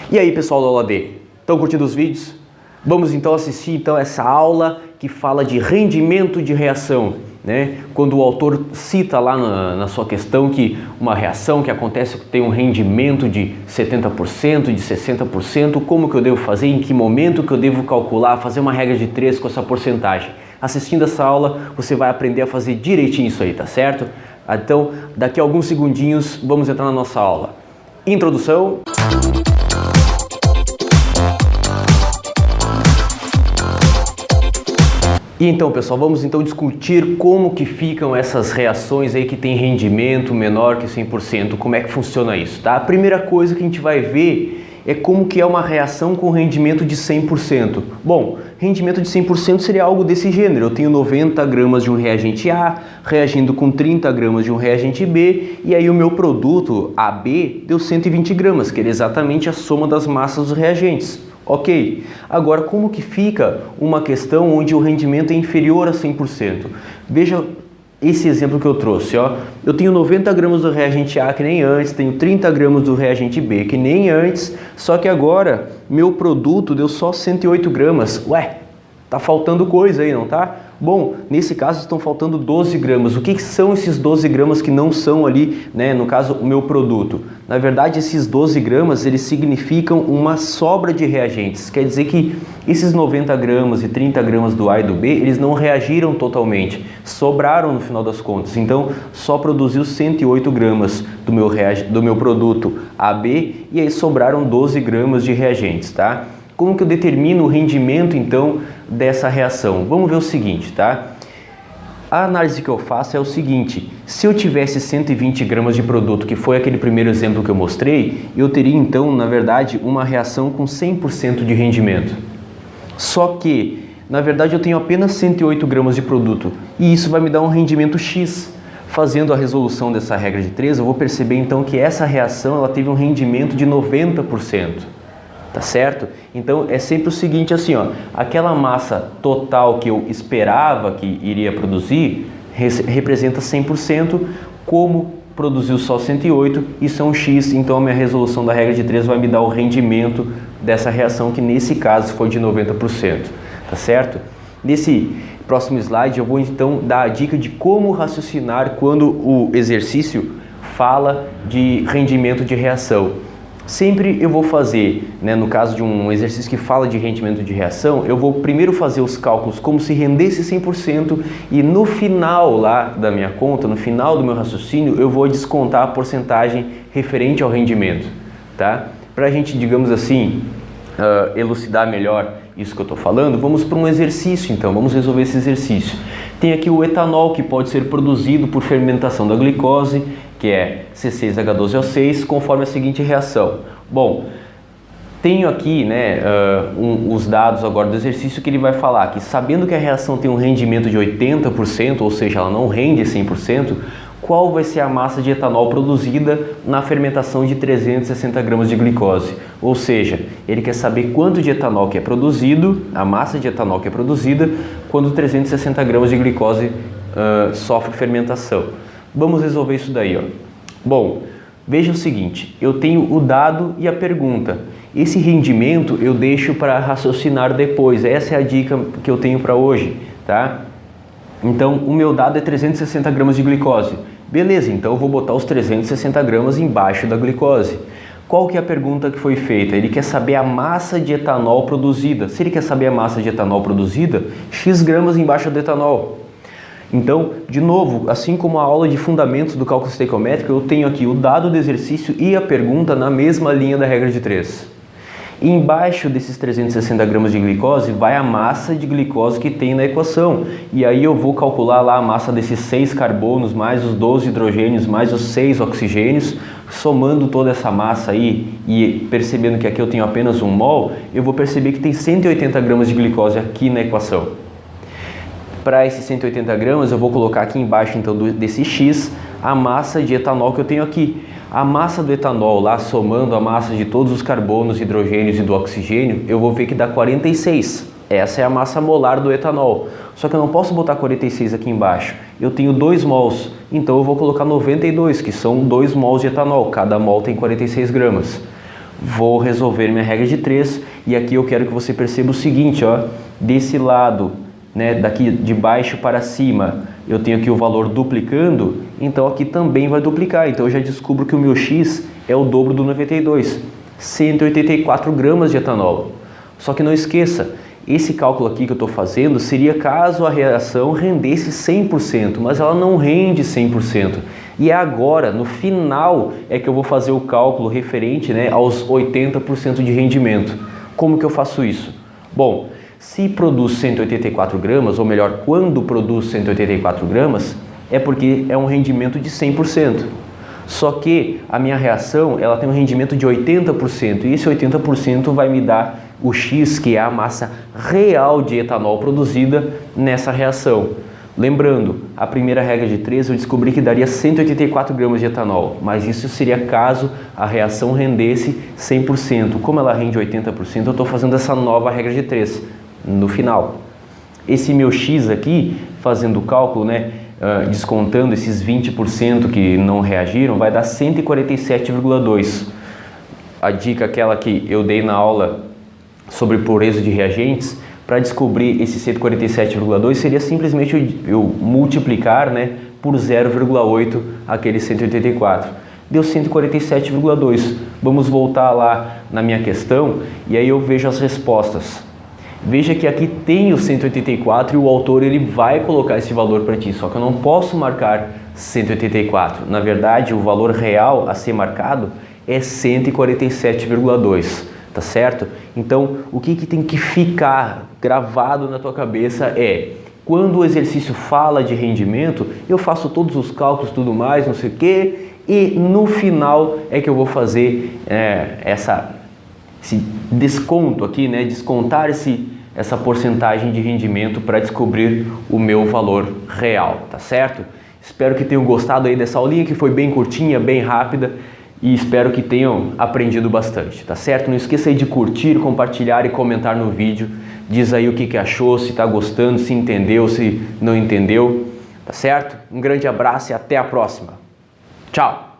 E aí, pessoal da aula D, estão curtindo os vídeos? Vamos então assistir essa aula que fala de rendimento de reação, né? Quando o autor cita lá na sua questão que uma reação que acontece tem um rendimento de 70%, de 60%, como que eu devo fazer, em que momento que eu devo calcular, fazer uma regra de 3 com essa porcentagem. Assistindo essa aula, você vai aprender a fazer direitinho isso aí, tá certo? Então, daqui a alguns segundinhos, vamos entrar na nossa aula. Introdução. E então, pessoal, vamos então discutir como que ficam essas reações aí que tem rendimento menor que 100%, como é que funciona isso, tá? A primeira coisa que a gente vai ver é como que é uma reação com rendimento de 100%. Bom, rendimento de 100% seria algo desse gênero. Eu tenho 90 gramas de um reagente A reagindo com 30 gramas de um reagente B e aí o meu produto AB deu 120 gramas, que é exatamente a soma das massas dos reagentes. Ok, agora como que fica uma questão onde o rendimento é inferior a 100%? Veja esse exemplo que eu trouxe, ó. Eu tenho 90 gramas do reagente A que nem antes, tenho 30 gramas do reagente B que nem antes, só que agora meu produto deu só 108 gramas. Ué, tá faltando coisa aí, não tá? Bom, nesse caso estão faltando 12 gramas. O que são esses 12 gramas que não são ali, né, no caso, o meu produto? Na verdade, esses 12 gramas, eles significam uma sobra de reagentes. Quer dizer que esses 90 gramas e 30 gramas do A e do B, eles não reagiram totalmente, sobraram no final das contas. Então, só produziu 108 gramas do meu produto AB e aí sobraram 12 gramas de reagentes, tá? Como que eu determino o rendimento, então, dessa reação? Vamos ver o seguinte, tá? A análise que eu faço é o seguinte: se eu tivesse 120 gramas de produto, que foi aquele primeiro exemplo que eu mostrei, eu teria, então, na verdade, uma reação com 100% de rendimento. Só que, na verdade, eu tenho apenas 108 gramas de produto e isso vai me dar um rendimento X. Fazendo a resolução dessa regra de 3, eu vou perceber, então, que essa reação ela teve um rendimento de 90%. Tá certo? Então é sempre o seguinte assim, ó, aquela massa total que eu esperava que iria produzir representa 100%, como produziu só 108, isso é um X, então a minha resolução da regra de 3 vai me dar o rendimento dessa reação, que nesse caso foi de 90%, tá certo? Nesse próximo slide eu vou então dar a dica de como raciocinar quando o exercício fala de rendimento de reação. Sempre eu vou fazer, né, no caso de um exercício que fala de rendimento de reação, eu vou primeiro fazer os cálculos como se rendesse 100% e no final lá da minha conta, no final do meu raciocínio, eu vou descontar a porcentagem referente ao rendimento, tá? Para a gente, digamos assim, elucidar melhor isso que eu estou falando, vamos para um exercício então, vamos resolver esse exercício. Tem aqui o etanol que pode ser produzido por fermentação da glicose, que é C6H12O6, conforme a seguinte reação. Bom, tenho aqui, né, os dados agora do exercício que ele vai falar que, sabendo que a reação tem um rendimento de 80%, ou seja, ela não rende 100%, qual vai ser a massa de etanol produzida na fermentação de 360 gramas de glicose? Ou seja, ele quer saber quanto de etanol que é produzido, a massa de etanol que é produzida, quando 360 gramas de glicose sofre fermentação. Vamos resolver isso daí, ó. Bom, veja o seguinte, eu tenho o dado e a pergunta. Esse rendimento eu deixo para raciocinar depois. Essa é a dica que eu tenho para hoje, tá? Então, o meu dado é 360 gramas de glicose. Beleza, então eu vou botar os 360 gramas embaixo da glicose. Qual que é a pergunta que foi feita? Ele quer saber a massa de etanol produzida. Se ele quer saber a massa de etanol produzida, X gramas embaixo do etanol. Então, de novo, assim como a aula de fundamentos do cálculo estequiométrico, eu tenho aqui o dado do exercício e a pergunta na mesma linha da regra de 3. E embaixo desses 360 gramas de glicose vai a massa de glicose que tem na equação. E aí eu vou calcular lá a massa desses 6 carbonos, mais os 12 hidrogênios, mais os 6 oxigênios, somando toda essa massa aí e percebendo que aqui eu tenho apenas 1 mol, eu vou perceber que tem 180 gramas de glicose aqui na equação. Para esses 180 gramas, eu vou colocar aqui embaixo, então, desse X, a massa de etanol que eu tenho aqui. A massa do etanol, lá somando a massa de todos os carbonos, hidrogênios e do oxigênio, eu vou ver que dá 46. Essa é a massa molar do etanol. Só que eu não posso botar 46 aqui embaixo. Eu tenho 2 mols, então eu vou colocar 92, que são 2 mols de etanol. Cada mol tem 46 gramas. vou resolver minha regra de 3 e aqui eu quero que você perceba o seguinte, ó, desse lado, né, daqui de baixo para cima, eu tenho aqui o valor duplicando, então aqui também vai duplicar, então eu já descubro que o meu X é o dobro do 92, 184 gramas de etanol. Só que não esqueça, esse cálculo aqui que eu estou fazendo seria caso a reação rendesse 100%, mas ela não rende 100%. E é agora, no final, é que eu vou fazer o cálculo referente, né, aos 80% de rendimento. Como que eu faço isso? Bom, se produz 184 gramas, ou melhor, quando produz 184 gramas, é porque é um rendimento de 100%. Só que a minha reação ela tem um rendimento de 80%, e esse 80% vai me dar o X, que é a massa real de etanol produzida nessa reação. Lembrando, a primeira regra de 3 eu descobri que daria 184 gramas de etanol, mas isso seria caso a reação rendesse 100%. Como ela rende 80%, eu estou fazendo essa nova regra de 3 no final. Esse meu X aqui, fazendo o cálculo, né, descontando esses 20% que não reagiram, vai dar 147,2. A dica aquela que eu dei na aula sobre pureza de reagentes, para descobrir esse 147,2 seria simplesmente eu multiplicar, né, por 0,8 aquele 184. Deu 147,2. Vamos voltar lá na minha questão e aí eu vejo as respostas. Veja que aqui tem o 184 e o autor ele vai colocar esse valor para ti, só que eu não posso marcar 184. Na verdade, o valor real a ser marcado é 147,2. Tá certo? Então, o que tem que ficar gravado na tua cabeça é, quando o exercício fala de rendimento, eu faço todos os cálculos, tudo mais, não sei o que, e no final é que eu vou fazer esse desconto aqui, né? Descontar essa porcentagem de rendimento para descobrir o meu valor real, tá certo? Espero que tenham gostado aí dessa aulinha, que foi bem curtinha, bem rápida, e espero que tenham aprendido bastante, tá certo? Não esqueça aí de curtir, compartilhar e comentar no vídeo. Diz aí o que achou, se está gostando, se entendeu, se não entendeu, tá certo? Um grande abraço e até a próxima. Tchau!